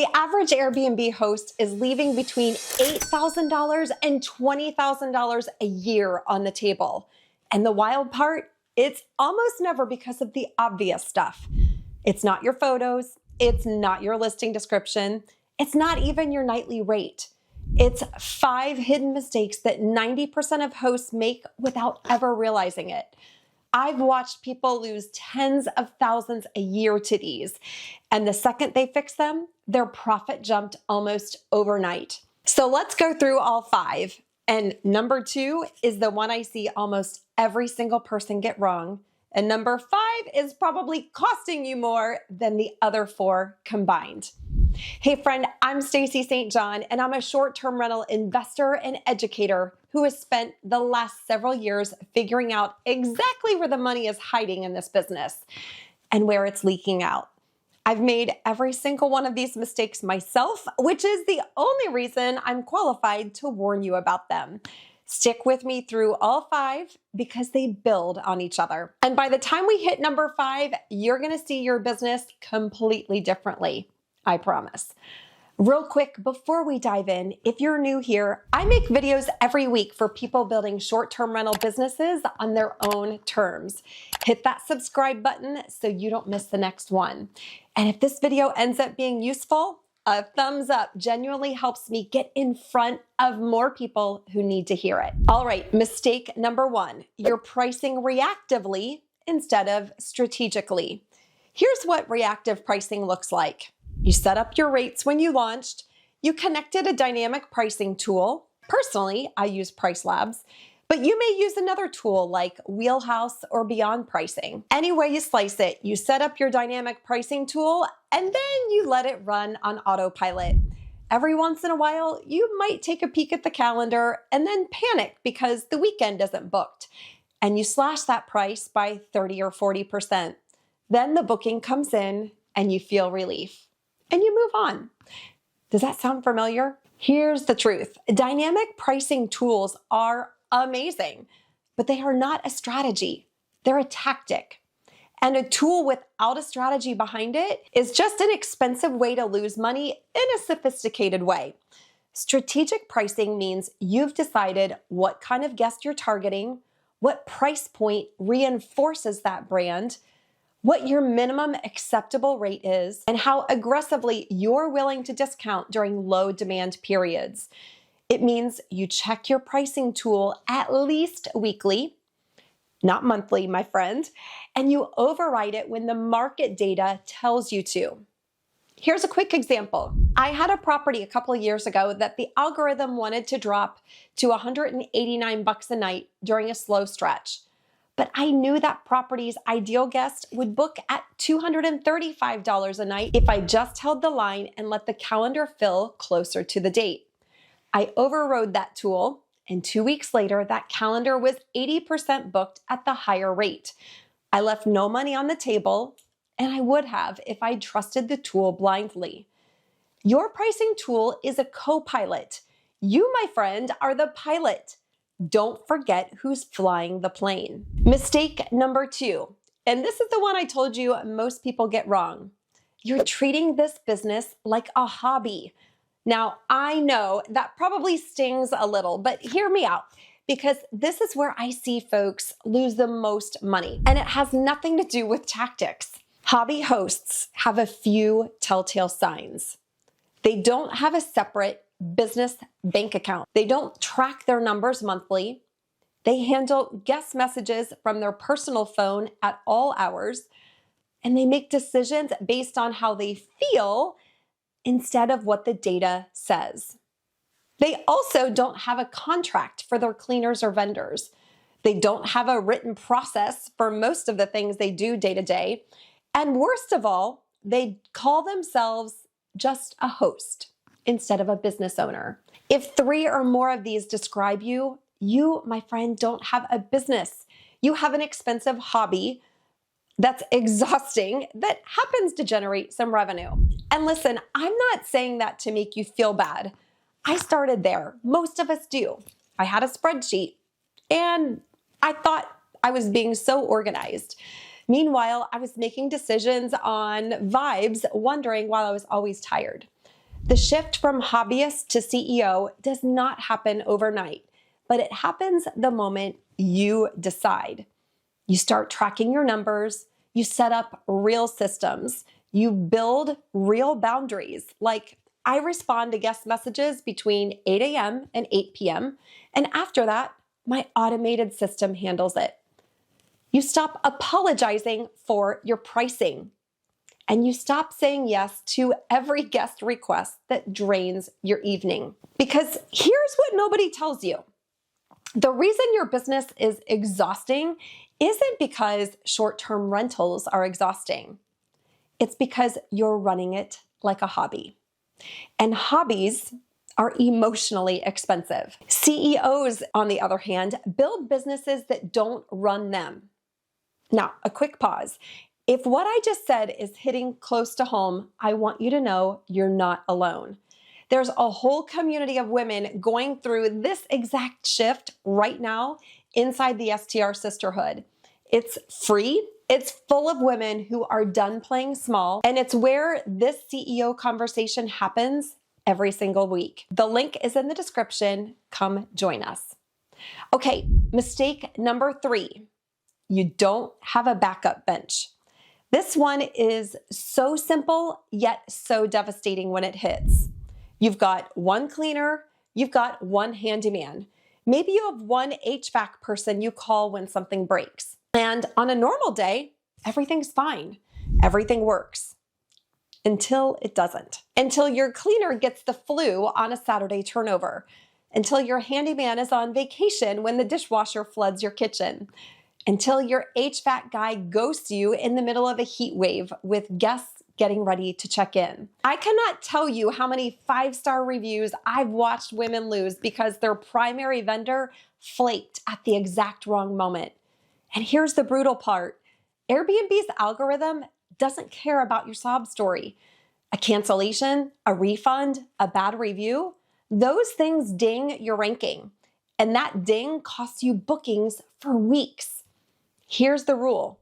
The average Airbnb host is leaving between $8,000 and $20,000 a year on the table. And the wild part, it's almost never because of the obvious stuff. It's not your photos, it's not your listing description, it's not even your nightly rate. It's 5 hidden mistakes that 90% of hosts make without ever realizing it. I've watched people lose tens of thousands a year to these, and the second they fix them, their profit jumped almost overnight. So let's go through all 5. And number 2 is the one I see almost every single person get wrong. And number 5 is probably costing you more than the other 4 combined. Hey friend, I'm Stacy St. John, and I'm a short-term rental investor and educator who has spent the last several years figuring out exactly where the money is hiding in this business and where it's leaking out. I've made every single one of these mistakes myself, which is the only reason I'm qualified to warn you about them. Stick with me through all 5 because they build on each other. And by the time we hit number 5, you're going to see your business completely differently. I promise. Real quick, before we dive in, if you're new here, I make videos every week for people building short-term rental businesses on their own terms. Hit that subscribe button so you don't miss the next one. And if this video ends up being useful, a thumbs up genuinely helps me get in front of more people who need to hear it. All right, mistake number 1, you're pricing reactively instead of strategically. Here's what reactive pricing looks like. You set up your rates when you launched. You connected a dynamic pricing tool. Personally, I use Price Labs, but you may use another tool like Wheelhouse or Beyond Pricing. Any way you slice it, you set up your dynamic pricing tool and then you let it run on autopilot. Every once in a while, you might take a peek at the calendar and then panic because the weekend isn't booked. And you slash that price by 30 or 40%. Then the booking comes in and you feel relief. And you move on. Does that sound familiar? Here's the truth. Dynamic pricing tools are amazing, but they are not a strategy. They're a tactic. And a tool without a strategy behind it is just an expensive way to lose money in a sophisticated way. Strategic pricing means you've decided what kind of guest you're targeting, what price point reinforces that brand, what your minimum acceptable rate is, and how aggressively you're willing to discount during low demand periods. It means you check your pricing tool at least weekly, not monthly, my friend, and you override it when the market data tells you to. Here's a quick example. I had a property a couple of years ago that the algorithm wanted to drop to $189 a night during a slow stretch. But I knew that property's ideal guest would book at $235 a night if I just held the line and let the calendar fill closer to the date. I overrode that tool, and 2 weeks later, that calendar was 80% booked at the higher rate. I left no money on the table, and I would have if I trusted the tool blindly. Your pricing tool is a co-pilot. You, my friend, are the pilot. Don't forget who's flying the plane. Mistake number 2, and this is the one I told you most people get wrong. You're treating this business like a hobby. Now, I know that probably stings a little, but hear me out, because this is where I see folks lose the most money, and it has nothing to do with tactics. Hobby hosts have a few telltale signs. They don't have a separate business bank account. They don't track their numbers monthly. They handle guest messages from their personal phone at all hours, and they make decisions based on how they feel instead of what the data says. They also don't have a contract for their cleaners or vendors. They don't have a written process for most of the things they do day to day. And worst of all, they call themselves just a host instead of a business owner. If 3 or more of these describe you, you, my friend, don't have a business. You have an expensive hobby that's exhausting that happens to generate some revenue. And listen, I'm not saying that to make you feel bad. I started there. Most of us do. I had a spreadsheet and I thought I was being so organized. Meanwhile, I was making decisions on vibes, wondering why I was always tired. The shift from hobbyist to CEO does not happen overnight, but it happens the moment you decide. You start tracking your numbers, you set up real systems, you build real boundaries, like I respond to guest messages between 8 a.m. and 8 p.m., and after that, my automated system handles it. You stop apologizing for your pricing, and you stop saying yes to every guest request that drains your evening. Because here's what nobody tells you. The reason your business is exhausting isn't because short-term rentals are exhausting. It's because you're running it like a hobby. And hobbies are emotionally expensive. CEOs, on the other hand, build businesses that don't run them. Now, a quick pause. If what I just said is hitting close to home, I want you to know you're not alone. There's a whole community of women going through this exact shift right now inside the STR sisterhood. It's free. It's full of women who are done playing small, and it's where this CEO conversation happens every single week. The link is in the description. Come join us. Okay, mistake number 3. You don't have a backup bench. This one is so simple, yet so devastating when it hits. You've got one cleaner, you've got one handyman. Maybe you have one HVAC person you call when something breaks. And on a normal day, everything's fine. Everything works. Until it doesn't. Until your cleaner gets the flu on a Saturday turnover. Until your handyman is on vacation when the dishwasher floods your kitchen. Until your HVAC guy ghosts you in the middle of a heat wave with guests getting ready to check in. I cannot tell you how many 5-star reviews I've watched women lose because their primary vendor flaked at the exact wrong moment. And here's the brutal part. Airbnb's algorithm doesn't care about your sob story. A cancellation, a refund, a bad review, those things ding your ranking. And that ding costs you bookings for weeks. Here's the rule.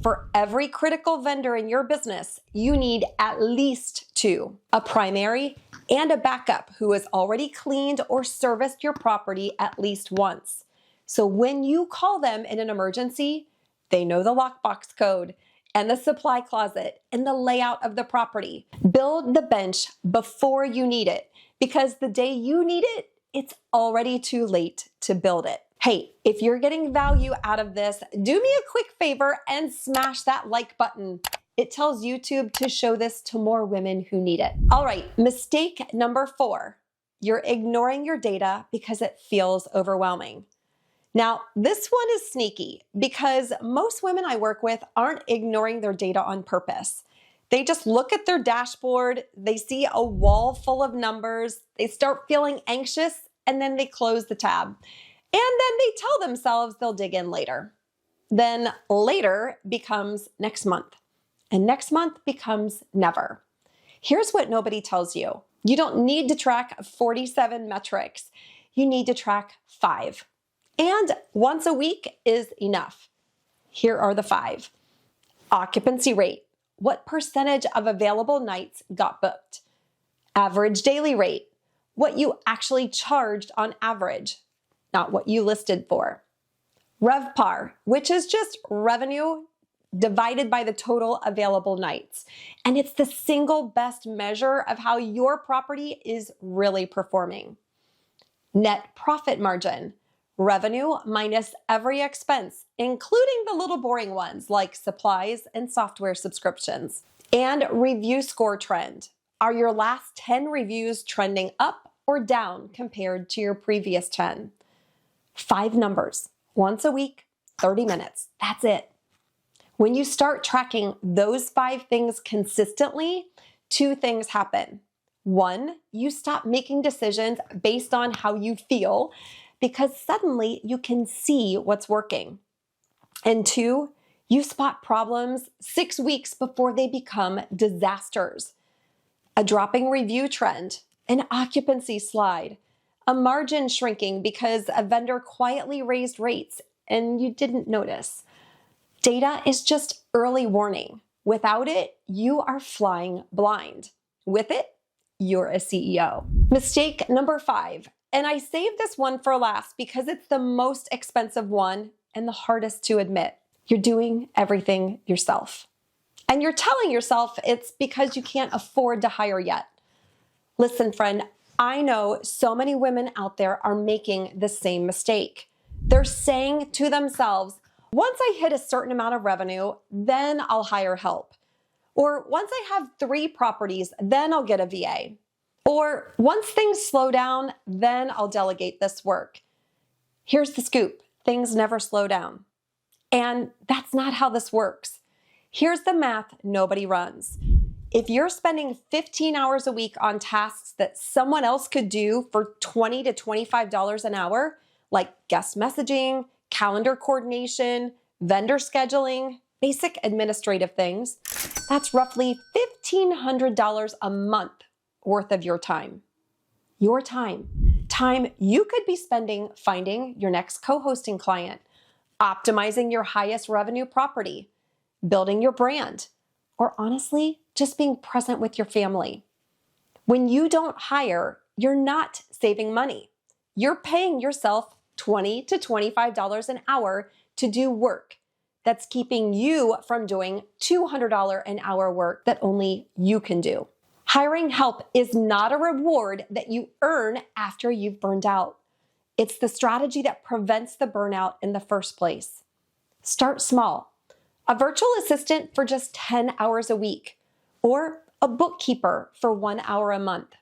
For every critical vendor in your business, you need at least 2, a primary and a backup who has already cleaned or serviced your property at least once. So when you call them in an emergency, they know the lockbox code and the supply closet and the layout of the property. Build the bench before you need it, because the day you need it, it's already too late to build it. Hey, if you're getting value out of this, do me a quick favor and smash that like button. It tells YouTube to show this to more women who need it. All right, mistake number 4. You're ignoring your data because it feels overwhelming. Now, this one is sneaky because most women I work with aren't ignoring their data on purpose. They just look at their dashboard, they see a wall full of numbers, they start feeling anxious, and then they close the tab. And then they tell themselves they'll dig in later. Then later becomes next month, and next month becomes never. Here's what nobody tells you. You don't need to track 47 metrics. You need to track 5. And once a week is enough. Here are the 5. Occupancy rate. What percentage of available nights got booked? Average daily rate. What you actually charged on average, not what you listed for. RevPAR, which is just revenue divided by the total available nights. And it's the single best measure of how your property is really performing. Net profit margin. Revenue minus every expense, including the little boring ones like supplies and software subscriptions. And review score trend. Are your last 10 reviews trending up or down compared to your previous 10? 5 numbers, once a week, 30 minutes. That's it. When you start tracking those 5 things consistently, 2 things happen. 1, you stop making decisions based on how you feel, because suddenly you can see what's working. And 2, you spot problems 6 weeks before they become disasters. A dropping review trend, an occupancy slide, a margin shrinking because a vendor quietly raised rates and you didn't notice. Data is just early warning. Without it, you are flying blind. With it, you're a CEO. Mistake number 5. And I saved this one for last because it's the most expensive one and the hardest to admit. You're doing everything yourself. And you're telling yourself it's because you can't afford to hire yet. Listen, friend, I know so many women out there are making the same mistake. They're saying to themselves, once I hit a certain amount of revenue, then I'll hire help. Or once I have 3 properties, then I'll get a VA. Or once things slow down, then I'll delegate this work. Here's the scoop. Things never slow down. And that's not how this works. Here's the math nobody runs. If you're spending 15 hours a week on tasks that someone else could do for $20 to $25 an hour, like guest messaging, calendar coordination, vendor scheduling, basic administrative things, that's roughly $1,500 a month worth of your time. Your time. Time you could be spending finding your next co-hosting client, optimizing your highest revenue property, building your brand, or honestly, just being present with your family. When you don't hire, you're not saving money. You're paying yourself $20 to $25 an hour to do work that's keeping you from doing $200 an hour work that only you can do. Hiring help is not a reward that you earn after you've burned out. It's the strategy that prevents the burnout in the first place. Start small. A virtual assistant for just 10 hours a week, or a bookkeeper for 1 hour a month.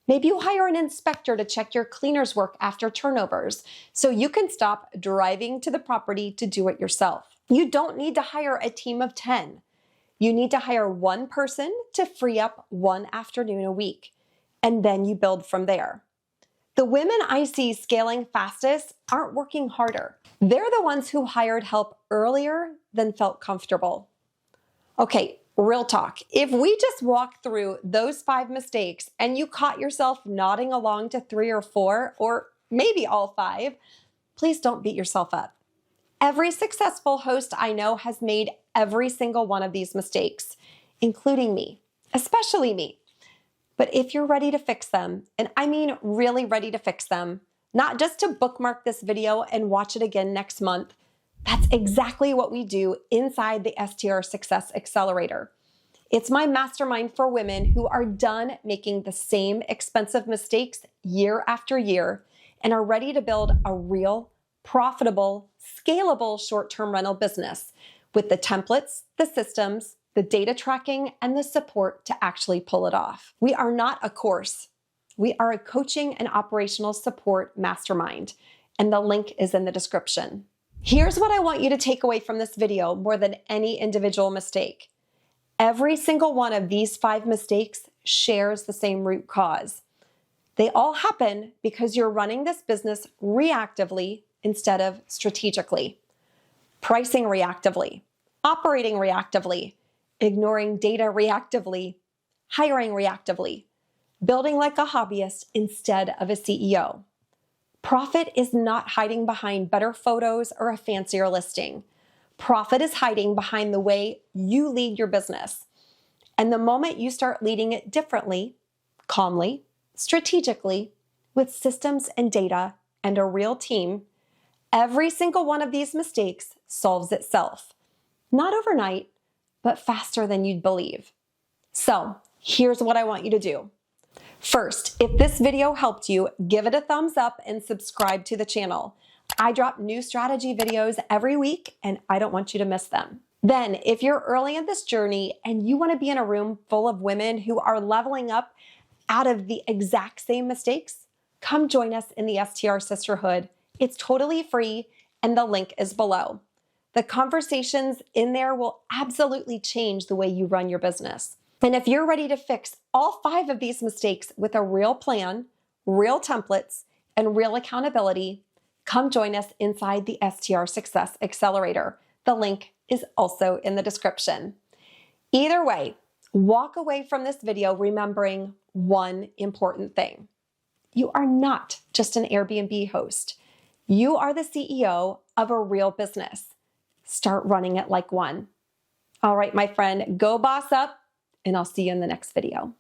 Maybe you hire an inspector to check your cleaner's work after turnovers so you can stop driving to the property to do it yourself. You don't need to hire a team of 10. You need to hire one person to free up one afternoon a week, and then you build from there. The women I see scaling fastest aren't working harder. They're the ones who hired help earlier than felt comfortable. Okay, real talk. If we just walk through those 5 mistakes and you caught yourself nodding along to 3 or 4, or maybe all 5, please don't beat yourself up. Every successful host I know has made every single one of these mistakes, including me, especially me. But if you're ready to fix them, and I mean really ready to fix them, not just to bookmark this video and watch it again next month, that's exactly what we do inside the STR Success Accelerator. It's my mastermind for women who are done making the same expensive mistakes year after year and are ready to build a real, profitable, scalable short-term rental business with the templates, the systems, the data tracking, and the support to actually pull it off. We are not a course. We are a coaching and operational support mastermind, and the link is in the description. Here's what I want you to take away from this video more than any individual mistake. Every single one of these 5 mistakes shares the same root cause. They all happen because you're running this business reactively instead of strategically. Pricing reactively, operating reactively, ignoring data reactively, hiring reactively, building like a hobbyist instead of a CEO. Profit is not hiding behind better photos or a fancier listing. Profit is hiding behind the way you lead your business. And the moment you start leading it differently, calmly, strategically, with systems and data and a real team, every single one of these mistakes solves itself. Not overnight, but faster than you'd believe. So here's what I want you to do. First, if this video helped you, give it a thumbs up and subscribe to the channel. I drop new strategy videos every week and I don't want you to miss them. Then, if you're early in this journey and you want to be in a room full of women who are leveling up out of the exact same mistakes, come join us in the STR Sisterhood. It's totally free and the link is below. The conversations in there will absolutely change the way you run your business. And if you're ready to fix all 5 of these mistakes with a real plan, real templates, and real accountability, come join us inside the STR Success Accelerator. The link is also in the description. Either way, walk away from this video remembering one important thing. You are not just an Airbnb host. You are the CEO of a real business. Start running it like one. All right, my friend, go boss up, and I'll see you in the next video.